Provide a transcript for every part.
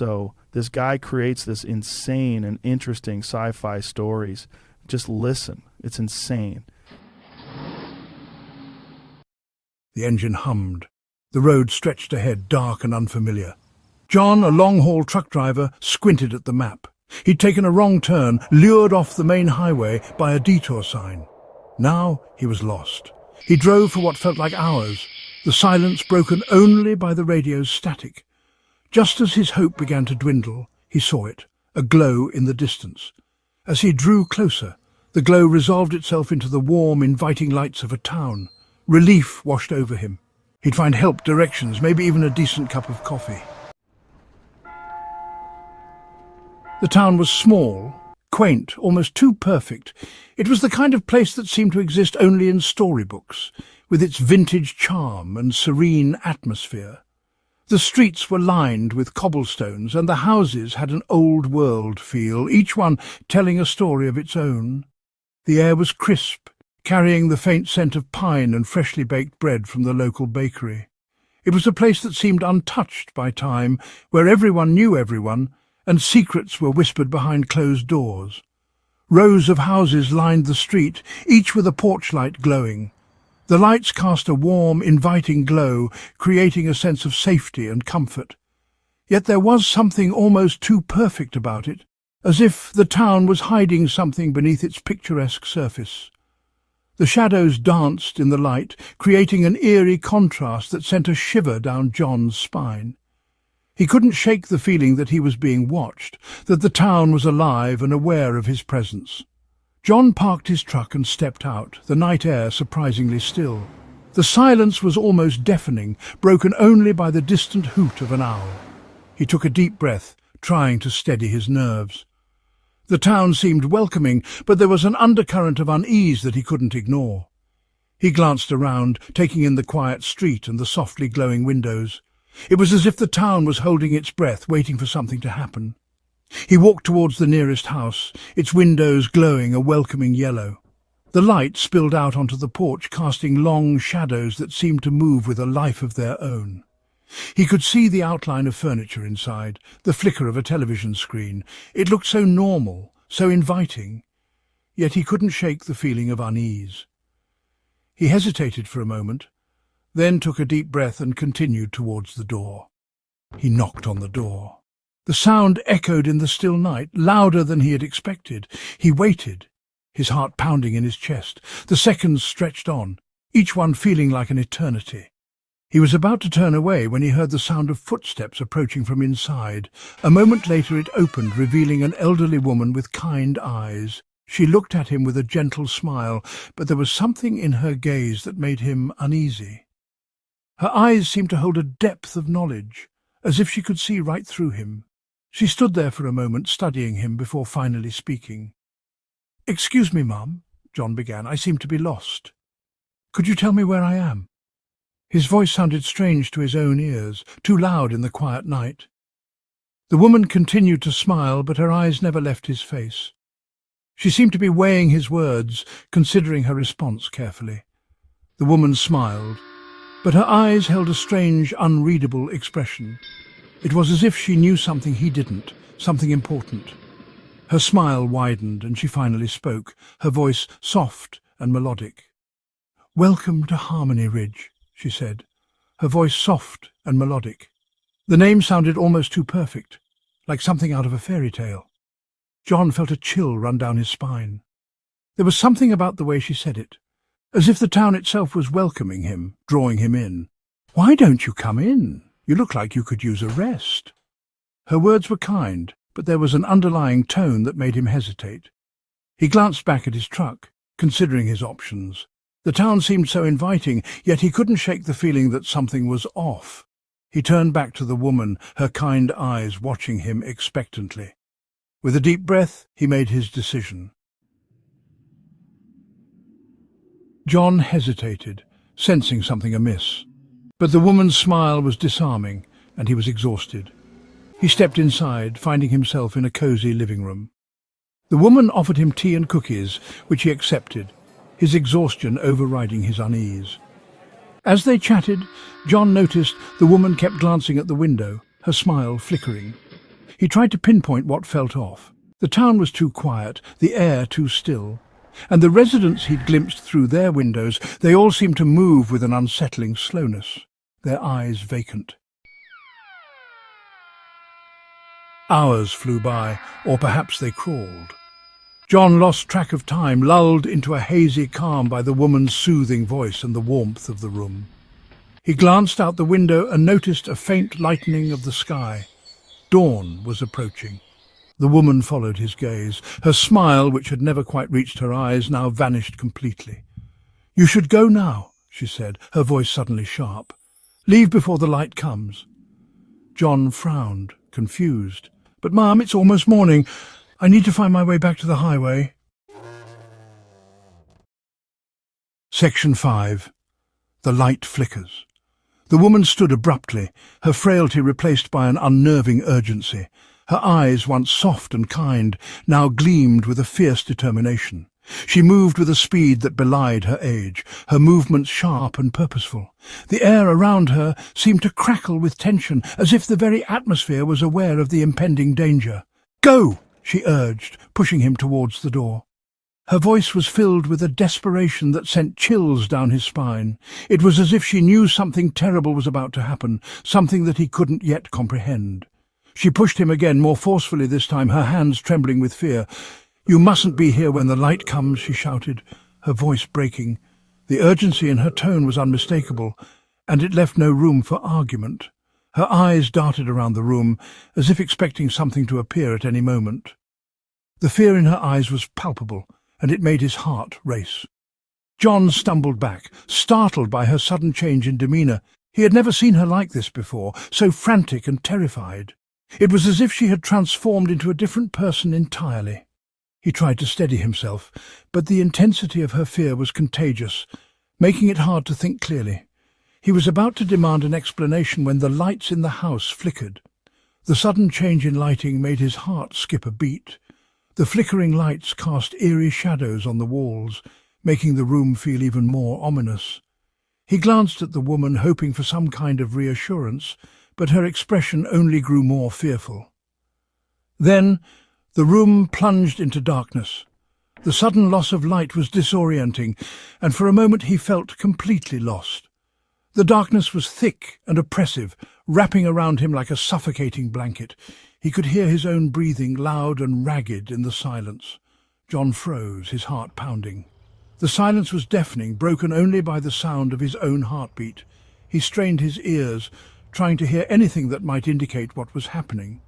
So this guy creates this insane and interesting sci-fi stories. Just listen. It's insane. The engine hummed. The road stretched ahead, dark and unfamiliar. John, a long-haul truck driver, squinted at the map. He'd taken a wrong turn, lured off the main highway by a detour sign. Now he was lost. He drove for what felt like hours, the silence broken only by the radio's static. Just as his hope began to dwindle, he saw it, a glow in the distance. As he drew closer, the glow resolved itself into the warm, inviting lights of a town. Relief washed over him. He'd find help, directions, maybe even a decent cup of coffee. The town was small, quaint, almost too perfect. It was the kind of place that seemed to exist only in storybooks, with its vintage charm and serene atmosphere. The streets were lined with cobblestones, and the houses had an old-world feel, each one telling a story of its own. The air was crisp, carrying the faint scent of pine and freshly baked bread from the local bakery. It was a place that seemed untouched by time, where everyone knew everyone, and secrets were whispered behind closed doors. Rows of houses lined the street, each with a porch light glowing. The lights cast a warm, inviting glow, creating a sense of safety and comfort. Yet there was something almost too perfect about it, as if the town was hiding something beneath its picturesque surface. The shadows danced in the light, creating an eerie contrast that sent a shiver down John's spine. He couldn't shake the feeling that he was being watched, that the town was alive and aware of his presence. John parked his truck and stepped out, the night air surprisingly still. The silence was almost deafening, broken only by the distant hoot of an owl. He took a deep breath, trying to steady his nerves. The town seemed welcoming, but there was an undercurrent of unease that he couldn't ignore. He glanced around, taking in the quiet street and the softly glowing windows. It was as if the town was holding its breath, waiting for something to happen. He walked towards the nearest house, its windows glowing a welcoming yellow. The light spilled out onto the porch, casting long shadows that seemed to move with a life of their own. He could see the outline of furniture inside, the flicker of a television screen. It looked so normal, so inviting. Yet he couldn't shake the feeling of unease. He hesitated for a moment, then took a deep breath and continued towards the door. He knocked on the door. The sound echoed in the still night, louder than he had expected. He waited, his heart pounding in his chest. The seconds stretched on, each one feeling like an eternity. He was about to turn away when he heard the sound of footsteps approaching from inside. A moment later it opened, revealing an elderly woman with kind eyes. She looked at him with a gentle smile, but there was something in her gaze that made him uneasy. Her eyes seemed to hold a depth of knowledge, as if she could see right through him. She stood there for a moment, studying him before finally speaking. "Excuse me, Mum," John began. "I seem to be lost. Could you tell me where I am?" His voice sounded strange to his own ears, too loud in the quiet night. The woman continued to smile, but her eyes never left his face. She seemed to be weighing his words, considering her response carefully. The woman smiled, but her eyes held a strange, unreadable expression. It was as if she knew something he didn't, something important. Her smile widened, and she finally spoke, her voice soft and melodic. "Welcome to Harmony Ridge," she said, her voice soft and melodic. The name sounded almost too perfect, like something out of a fairy tale. John felt a chill run down his spine. There was something about the way she said it, as if the town itself was welcoming him, drawing him in. "Why don't you come in? You look like you could use a rest." Her words were kind, but there was an underlying tone that made him hesitate. He glanced back at his truck, considering his options. The town seemed so inviting, yet he couldn't shake the feeling that something was off. He turned back to the woman, her kind eyes watching him expectantly. With a deep breath, he made his decision. John hesitated, sensing something amiss. But the woman's smile was disarming, and he was exhausted. He stepped inside, finding himself in a cozy living room. The woman offered him tea and cookies, which he accepted, his exhaustion overriding his unease. As they chatted, John noticed the woman kept glancing at the window, her smile flickering. He tried to pinpoint what felt off. The town was too quiet, the air too still, and the residents he'd glimpsed through their windows, they all seemed to move with an unsettling slowness, their eyes vacant. Hours flew by, or perhaps they crawled. John lost track of time, lulled into a hazy calm by the woman's soothing voice and the warmth of the room. He glanced out the window and noticed a faint lightening of the sky. Dawn was approaching. The woman followed his gaze. Her smile, which had never quite reached her eyes, now vanished completely. "You should go now," she said, her voice suddenly sharp. "Leave before the light comes." John frowned, confused. "But, Mum, it's almost morning. I need to find my way back to the highway." Section 5. The light flickers. The woman stood abruptly, her frailty replaced by an unnerving urgency. Her eyes, once soft and kind, now gleamed with a fierce determination. She moved with a speed that belied her age, her movements sharp and purposeful. The air around her seemed to crackle with tension, as if the very atmosphere was aware of the impending danger. "Go!" she urged, pushing him towards the door. Her voice was filled with a desperation that sent chills down his spine. It was as if she knew something terrible was about to happen, something that he couldn't yet comprehend. She pushed him again, more forcefully this time, her hands trembling with fear. "You mustn't be here when the light comes," she shouted, her voice breaking. The urgency in her tone was unmistakable, and it left no room for argument. Her eyes darted around the room, as if expecting something to appear at any moment. The fear in her eyes was palpable, and it made his heart race. John stumbled back, startled by her sudden change in demeanour. He had never seen her like this before, so frantic and terrified. It was as if she had transformed into a different person entirely. He tried to steady himself, but the intensity of her fear was contagious, making it hard to think clearly. He was about to demand an explanation when the lights in the house flickered. The sudden change in lighting made his heart skip a beat. The flickering lights cast eerie shadows on the walls, making the room feel even more ominous. He glanced at the woman, hoping for some kind of reassurance, but her expression only grew more fearful. Then the room plunged into darkness. The sudden loss of light was disorienting, and for a moment he felt completely lost. The darkness was thick and oppressive, wrapping around him like a suffocating blanket. He could hear his own breathing, loud and ragged, in the silence. John froze, his heart pounding. The silence was deafening, broken only by the sound of his own heartbeat. He strained his ears, trying to hear anything that might indicate what was happening.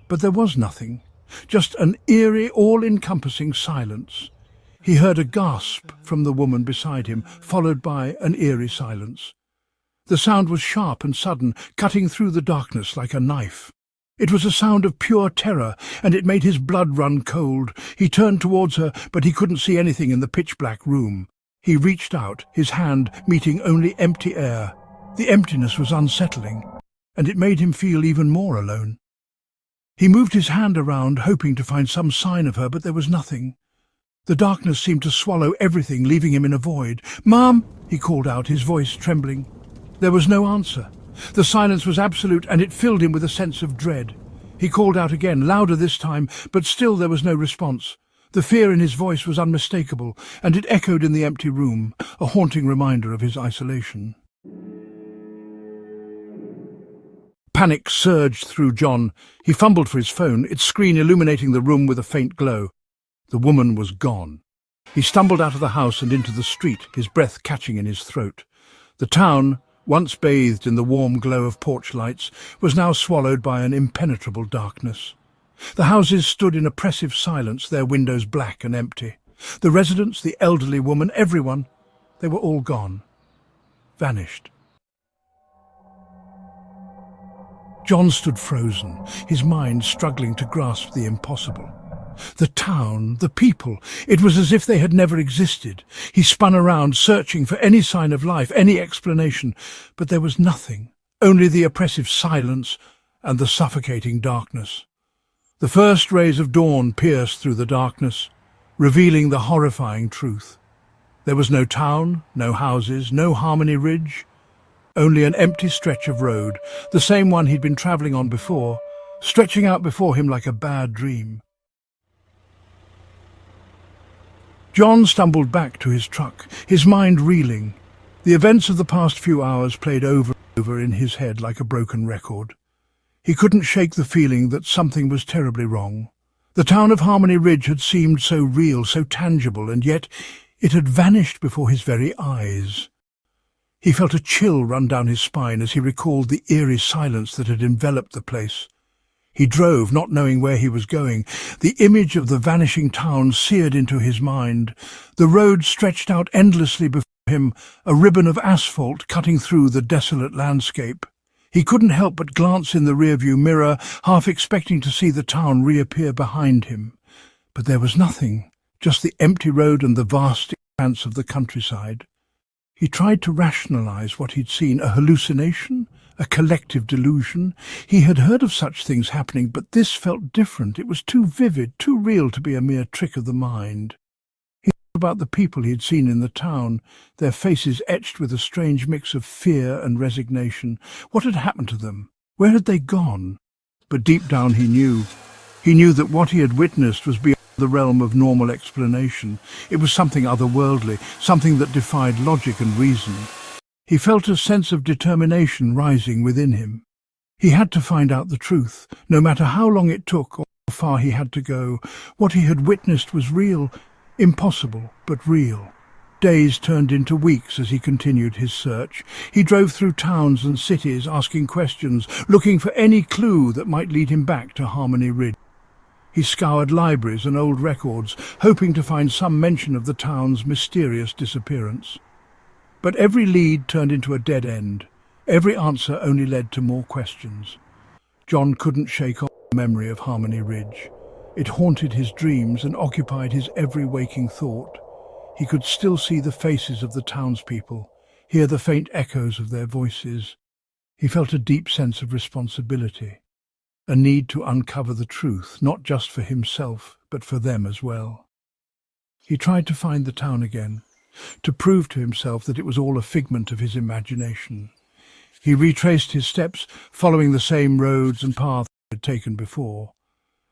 But there was nothing, just an eerie, all-encompassing silence. He heard a gasp from the woman beside him, followed by an eerie silence. The sound was sharp and sudden, cutting through the darkness like a knife. It was a sound of pure terror, and it made his blood run cold. He turned towards her, but he couldn't see anything in the pitch-black room. He reached out, his hand meeting only empty air. The emptiness was unsettling, and it made him feel even more alone. He moved his hand around, hoping to find some sign of her, but there was nothing. The darkness seemed to swallow everything, leaving him in a void. "Mum!" he called out, his voice trembling. There was no answer. The silence was absolute, and it filled him with a sense of dread. He called out again, louder this time, but still there was no response. The fear in his voice was unmistakable, and it echoed in the empty room, a haunting reminder of his isolation. Panic surged through John. He fumbled for his phone, its screen illuminating the room with a faint glow. The woman was gone. He stumbled out of the house and into the street, his breath catching in his throat. The town, once bathed in the warm glow of porch lights, was now swallowed by an impenetrable darkness. The houses stood in oppressive silence, their windows black and empty. The residents, the elderly woman, everyone, they were all gone, vanished. John stood frozen, his mind struggling to grasp the impossible. The town, the people, it was as if they had never existed. He spun around, searching for any sign of life, any explanation, but there was nothing, only the oppressive silence and the suffocating darkness. The first rays of dawn pierced through the darkness, revealing the horrifying truth. There was no town, no houses, no Harmony Ridge, only an empty stretch of road, the same one he'd been travelling on before, stretching out before him like a bad dream. John stumbled back to his truck, his mind reeling. The events of the past few hours played over and over in his head like a broken record. He couldn't shake the feeling that something was terribly wrong. The town of Harmony Ridge had seemed so real, so tangible, and yet it had vanished before his very eyes. He felt a chill run down his spine as he recalled the eerie silence that had enveloped the place. He drove, not knowing where he was going. The image of the vanishing town seared into his mind. The road stretched out endlessly before him, a ribbon of asphalt cutting through the desolate landscape. He couldn't help but glance in the rearview mirror, half expecting to see the town reappear behind him. But there was nothing, just the empty road and the vast expanse of the countryside. He tried to rationalize what he'd seen, a hallucination, a collective delusion. He had heard of such things happening, but this felt different. It was too vivid, too real to be a mere trick of the mind. He thought about the people he had seen in the town, their faces etched with a strange mix of fear and resignation. What had happened to them? Where had they gone? But deep down he knew. He knew that what he had witnessed was beyond the realm of normal explanation. It was something otherworldly, something that defied logic and reason. He felt a sense of determination rising within him. He had to find out the truth, no matter how long it took or how far he had to go. What he had witnessed was real, impossible, but real. Days turned into weeks as he continued his search. He drove through towns and cities, asking questions, looking for any clue that might lead him back to Harmony Ridge. He scoured libraries and old records, hoping to find some mention of the town's mysterious disappearance. But every lead turned into a dead end. Every answer only led to more questions. John couldn't shake off the memory of Harmony Ridge. It haunted his dreams and occupied his every waking thought. He could still see the faces of the townspeople, hear the faint echoes of their voices. He felt a deep sense of responsibility, a need to uncover the truth, not just for himself, but for them as well. He tried to find the town again, to prove to himself that it was all a figment of his imagination. He retraced his steps, following the same roads and paths he had taken before.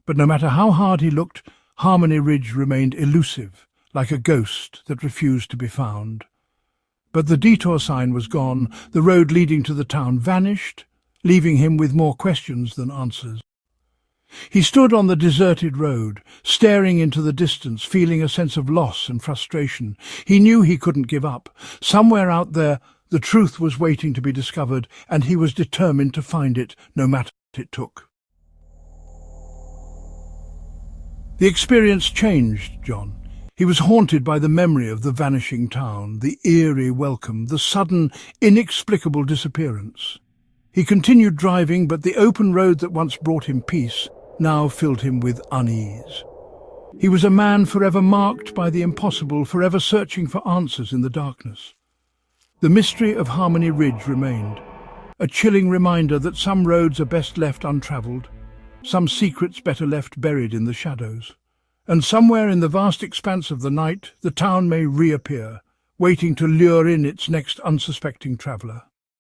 But no matter how hard he looked, Harmony Ridge remained elusive, like a ghost that refused to be found. But the detour sign was gone, the road leading to the town vanished, leaving him with more questions than answers. He stood on the deserted road, staring into the distance, feeling a sense of loss and frustration. He knew he couldn't give up. Somewhere out there, the truth was waiting to be discovered, and he was determined to find it, no matter what it took. The experience changed John. He was haunted by the memory of the vanishing town, the eerie welcome, the sudden, inexplicable disappearance. He continued driving, but the open road that once brought him peace now filled him with unease. He was a man forever marked by the impossible, forever searching for answers in the darkness. The mystery of Harmony Ridge remained, a chilling reminder that some roads are best left untravelled, some secrets better left buried in the shadows. And somewhere in the vast expanse of the night, the town may reappear, waiting to lure in its next unsuspecting traveller.